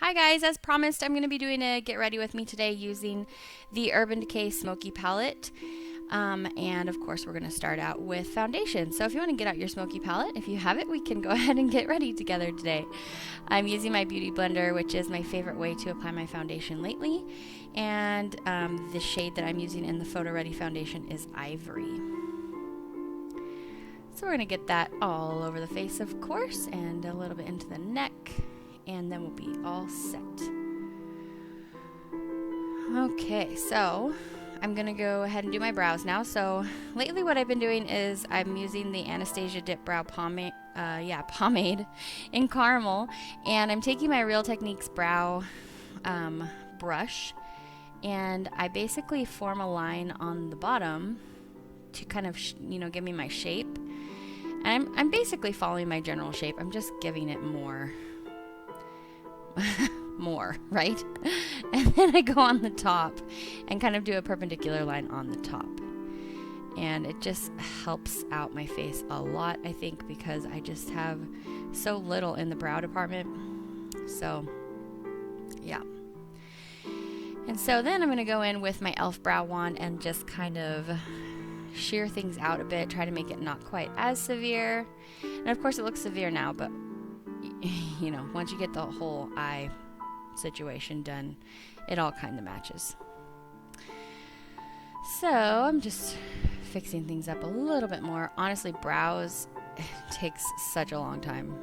Hi guys, as promised, I'm going to be doing a get ready with me today using the Urban Decay Smoky palette. And of course we're going to start out with foundation. So if you want to get out your Smoky palette, if you have it, we can go ahead and get ready together today. I'm using my Beauty Blender, which is my favorite way to apply my foundation lately. And the shade that I'm using in the Photo Ready foundation is Ivory. So we're going to get that all over the face, of course, and a little bit into the neck. And then we'll be all set. Okay, so I'm gonna go ahead and do my brows now. So lately what I've been doing is I'm using the Anastasia Dipbrow pomade in caramel, and I'm taking my Real Techniques brow brush, and I basically form a line on the bottom to kind of give me my shape. And I'm basically following my general shape. I'm just giving it more, right? And then I go on the top and kind of do a perpendicular line on the top. And it just helps out my face a lot, I think, because I just have so little in the brow department. So, yeah. And so then I'm going to go in with my e.l.f. brow wand and just kind of shear things out a bit, try to make it not quite as severe. And of course it looks severe now, but you know, once you get the whole eye situation done, it all kind of matches. So I'm just fixing things up a little bit more. Honestly, brows takes such a long time,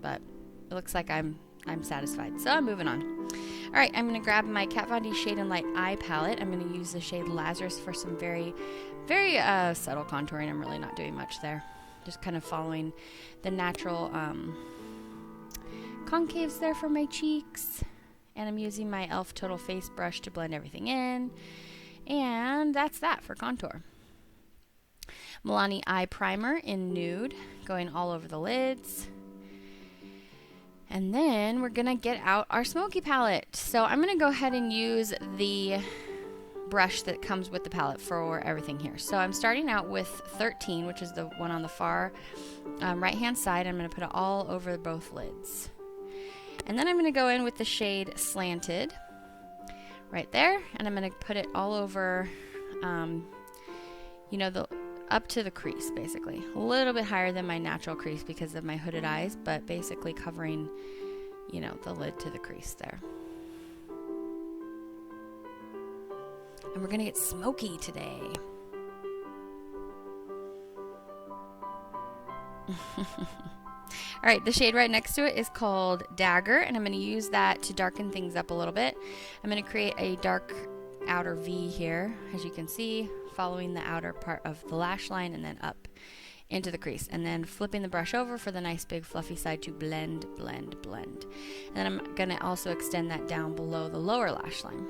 but it looks like I'm satisfied. So I'm moving on. All right, I'm going to grab my Kat Von D Shade and Light Eye palette. I'm going to use the shade Lazarus for some very, very subtle contouring. I'm really not doing much there. Just kind of following the natural concaves there for my cheeks. And I'm using my e.l.f. Total Face brush to blend everything in. And that's that for contour. Milani Eye Primer in Nude, going all over the lids. And then we're going to get out our Smoky palette. So I'm going to go ahead and use the brush that comes with the palette for everything here. So I'm starting out with 13, which is the one on the far right hand side. I'm going to put it all over both lids. And then I'm going to go in with the shade Slanted right there, and I'm going to put it all over, up to the crease, basically. A little bit higher than my natural crease because of my hooded eyes, but basically covering, the lid to the crease there. And we're going to get smoky today. All right, the shade right next to it is called Dagger, and I'm going to use that to darken things up a little bit. I'm going to create a dark outer V here, as you can see, following the outer part of the lash line and then up into the crease, and then flipping the brush over for the nice big fluffy side to blend, blend, blend. And then I'm going to also extend that down below the lower lash line.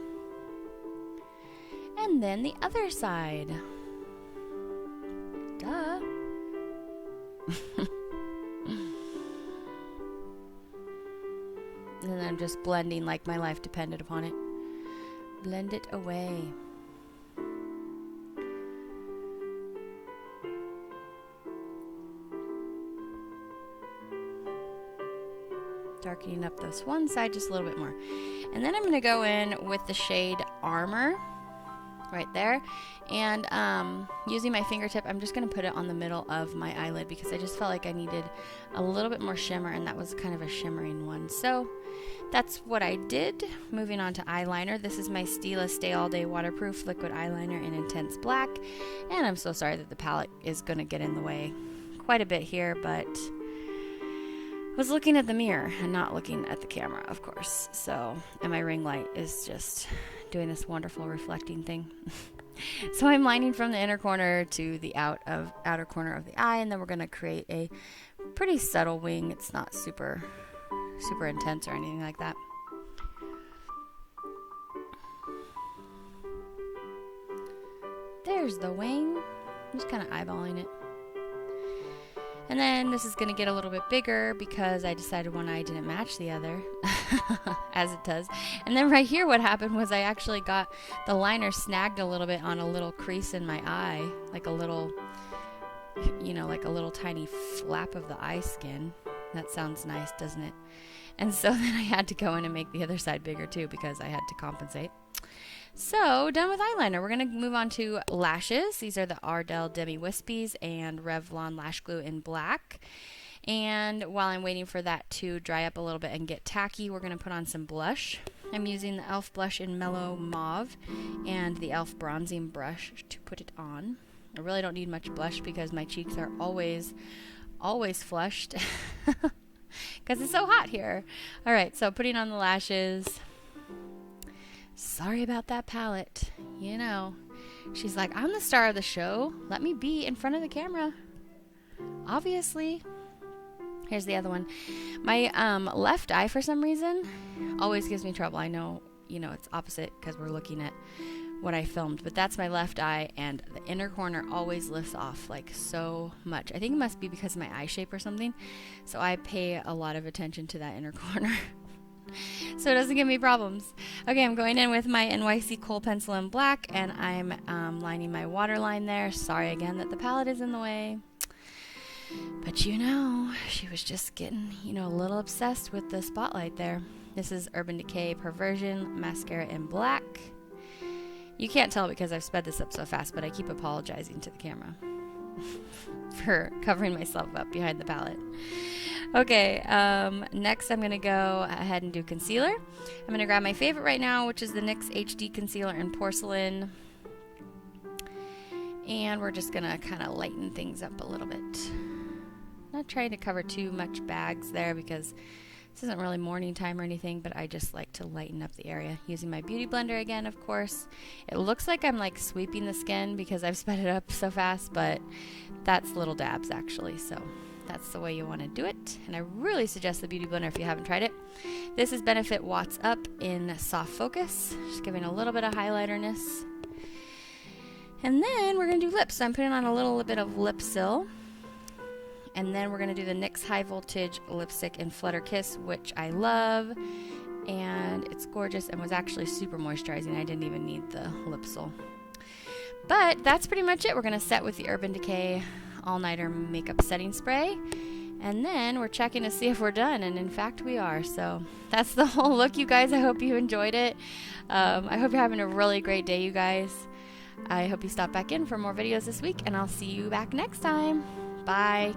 And then the other side. Duh. And then I'm just blending like my life depended upon it. Blend it away. Darkening up this one side just a little bit more. And then I'm going to go in with the shade Armor right there, and using my fingertip, I'm just going to put it on the middle of my eyelid because I just felt like I needed a little bit more shimmer, and that was kind of a shimmering one. So that's what I did. Moving on to eyeliner. This is my Stila Stay All Day Waterproof Liquid Eyeliner in Intense Black, and I'm so sorry that the palette is going to get in the way quite a bit here, but I was looking at the mirror and not looking at the camera, of course. So, and my ring light is just doing this wonderful reflecting thing. So I'm lining from the inner corner to the outer corner of the eye, and then we're going to create a pretty subtle wing. It's not super intense or anything like that. There's the wing. I'm just kind of eyeballing it. And then this is going to get a little bit bigger because I decided one eye didn't match the other, as it does. And then right here what happened was I actually got the liner snagged a little bit on a little crease in my eye, like a little, like a little tiny flap of the eye skin. That sounds nice, doesn't it? And so then I had to go in and make the other side bigger too because I had to compensate. So, done with eyeliner. We're going to move on to lashes. These are the Ardell Demi Wispies and Revlon Lash Glue in black. And while I'm waiting for that to dry up a little bit and get tacky, we're going to put on some blush. I'm using the e.l.f. blush in Mellow Mauve and the e.l.f. bronzing brush to put it on. I really don't need much blush because my cheeks are always flushed because it's so hot here. All right, so putting on the lashes. Sorry about that palette. You know, she's like, I'm the star of the show. Let me be in front of the camera. Obviously. Here's the other one. My left eye, for some reason, always gives me trouble. I know, you know, it's opposite because we're looking at what I filmed, but that's my left eye, and the inner corner always lifts off like so much. I think it must be because of my eye shape or something. So I pay a lot of attention to that inner corner. So it doesn't give me problems. Okay, I'm going in with my NYC Kohl pencil in black, and I'm lining my waterline there. Sorry again that the palette is in the way. But you know, she was just getting, you know, a little obsessed with the spotlight there. This is Urban Decay Perversion Mascara in black. You can't tell because I've sped this up so fast, but I keep apologizing to the camera for covering myself up behind the palette. Okay, next I'm going to go ahead and do concealer. I'm going to grab my favorite right now, which is the NYX HD Concealer in Porcelain. And we're just going to kind of lighten things up a little bit. Not trying to cover too much bags there because this isn't really morning time or anything, but I just like to lighten up the area. Using my beauty blender again, of course. It looks like I'm like sweeping the skin because I've sped it up so fast, but that's little dabs actually, so that's the way you want to do it. And I really suggest the beauty blender if you haven't tried it. This is Benefit Watts Up in Soft Focus, just giving a little bit of highlighterness. And then we're going to do lips. So I'm putting on a little bit of lip seal. And then we're going to do the NYX High Voltage Lipstick in Flutter Kiss, which I love. And it's gorgeous and was actually super moisturizing. I didn't even need the lip seal. But that's pretty much it. We're going to set with the Urban Decay All Nighter Makeup Setting Spray. And then we're checking to see if we're done. And in fact, we are. So that's the whole look, you guys. I hope you enjoyed it. I hope you're having a really great day, you guys. I hope you stop back in for more videos this week. And I'll see you back next time. Bye.